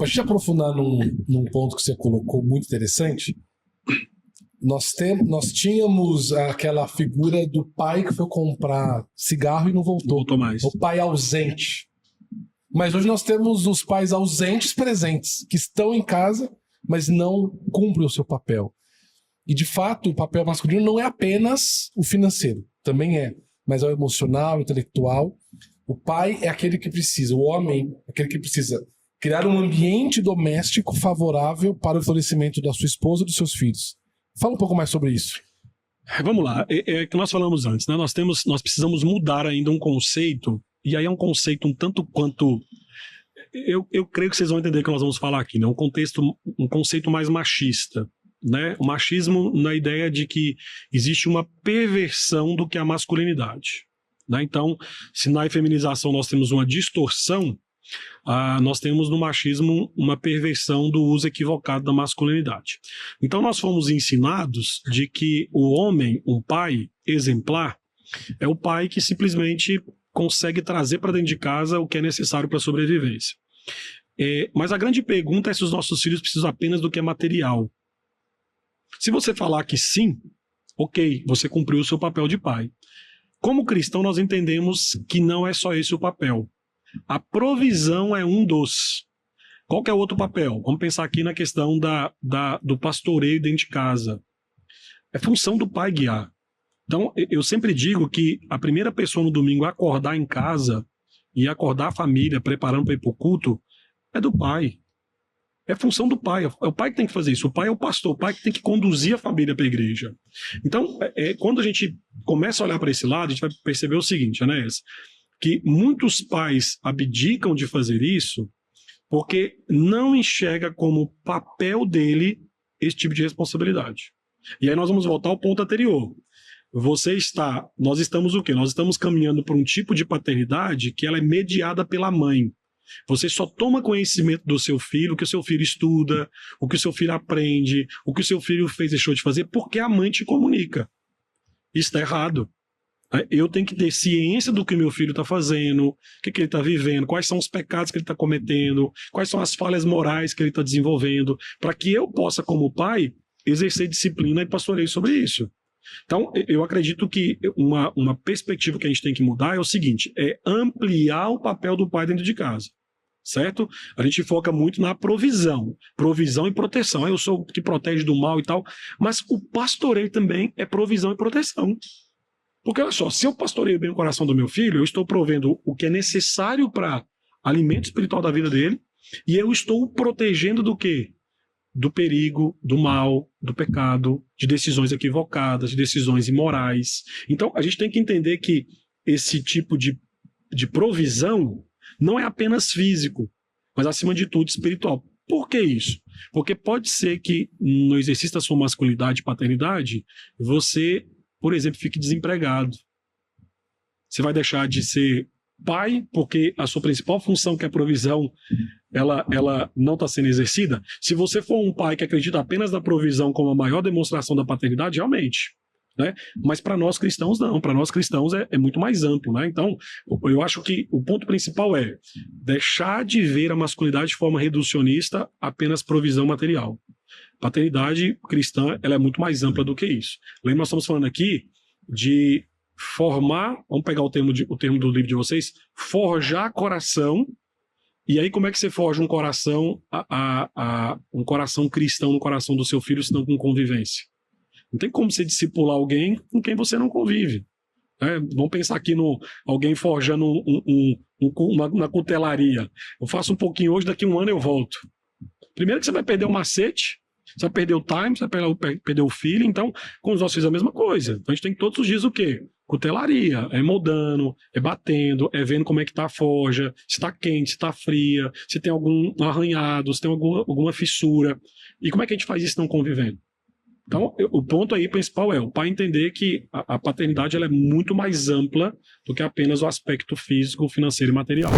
Para a gente aprofundar num ponto que você colocou muito interessante, nós tínhamos aquela figura do pai que foi comprar cigarro e não voltou. Não voltou mais. O pai ausente. Mas hoje nós temos os pais ausentes presentes, que estão em casa, mas não cumprem o seu papel. E, de fato, o papel masculino não é apenas o financeiro. Também é. Mas é o emocional, o intelectual. O pai é aquele que precisa, o homem é aquele que precisa criar um ambiente doméstico favorável para o florescimento da sua esposa e dos seus filhos. Fala um pouco mais sobre isso. Vamos lá, é que nós falamos antes, né? Nós precisamos mudar ainda um conceito, e aí é um conceito um tanto quanto... Eu creio que vocês vão entender o que nós vamos falar aqui, né? Um conceito mais machista, né? O machismo na ideia de que existe uma perversão do que é a masculinidade, né? Então, se na feminização nós temos uma distorção, nós temos no machismo uma perversão do uso equivocado da masculinidade. Então nós fomos ensinados de que o homem, um pai exemplar, é o pai que simplesmente consegue trazer para dentro de casa o que é necessário para a sobrevivência. Mas a grande pergunta é se os nossos filhos precisam apenas do que é material. Se você falar que sim, ok, você cumpriu o seu papel de pai. Como cristão, nós entendemos que não é só esse o papel. A provisão é um dos. Qual que é o outro papel? Vamos pensar aqui na questão do pastoreio dentro de casa. É função do pai guiar. Então, eu sempre digo que a primeira pessoa no domingo a acordar em casa e acordar a família preparando para ir para o culto é do pai. É função do pai. É o pai que tem que fazer isso. O pai é o pastor, o pai que tem que conduzir a família para a igreja. Então, quando a gente começa a olhar para esse lado, a gente vai perceber o seguinte, Anéas, que muitos pais abdicam de fazer isso porque não enxerga como papel dele esse tipo de responsabilidade. E aí nós vamos voltar ao ponto anterior. Nós estamos o quê? Nós estamos caminhando para um tipo de paternidade que ela é mediada pela mãe. Você só toma conhecimento do seu filho, o que o seu filho estuda, o que o seu filho aprende, o que o seu filho fez e deixou de fazer, porque a mãe te comunica. Isso está errado. Eu tenho que ter ciência do que meu filho está fazendo, o que ele está vivendo, quais são os pecados que ele está cometendo, quais são as falhas morais que ele está desenvolvendo, para que eu possa, como pai, exercer disciplina e pastoreio sobre isso. Então, eu acredito que uma perspectiva que a gente tem que mudar é o seguinte, é ampliar o papel do pai dentro de casa, certo? A gente foca muito na provisão e proteção. Eu sou o que protege do mal e tal, mas o pastoreio também é provisão e proteção. Porque, olha só, se eu pastoreio bem o coração do meu filho, eu estou provendo o que é necessário para alimento espiritual da vida dele, e eu estou protegendo do quê? Do perigo, do mal, do pecado, de decisões equivocadas, de decisões imorais. Então, a gente tem que entender que esse tipo de provisão não é apenas físico, mas, acima de tudo, espiritual. Por que isso? Porque pode ser que, no exercício da sua masculinidade e paternidade, você, por exemplo, fique desempregado. Você vai deixar de ser pai porque a sua principal função, que é a provisão, ela não está sendo exercida. Se você for um pai que acredita apenas na provisão como a maior demonstração da paternidade, realmente, né? Mas para nós cristãos não, para nós cristãos é muito mais amplo, né? Então, eu acho que o ponto principal é deixar de ver a masculinidade de forma reducionista, apenas provisão material. Paternidade cristã, ela é muito mais ampla do que isso. Lembra, nós estamos falando aqui de formar, vamos pegar o termo do livro de vocês, forjar coração. E aí como é que você forja um coração, um coração cristão no coração do seu filho, se não com convivência? Não tem como você discipular alguém com quem você não convive. Vamos pensar aqui no alguém forjando uma cutelaria. Eu faço um pouquinho hoje, daqui a um ano eu volto. Primeiro que você vai perder o macete, você vai perder o time, você vai perder o feeling. Então, com os nossos filhos é a mesma coisa. Então a gente tem que todos os dias o quê? Cutelaria, é moldando, é batendo, é vendo como é que tá a forja, se tá quente, se tá fria, se tem algum arranhado, se tem alguma fissura. E como é que a gente faz isso não convivendo? Então, o ponto aí principal é o pai entender que a paternidade ela é muito mais ampla do que apenas o aspecto físico, financeiro e material.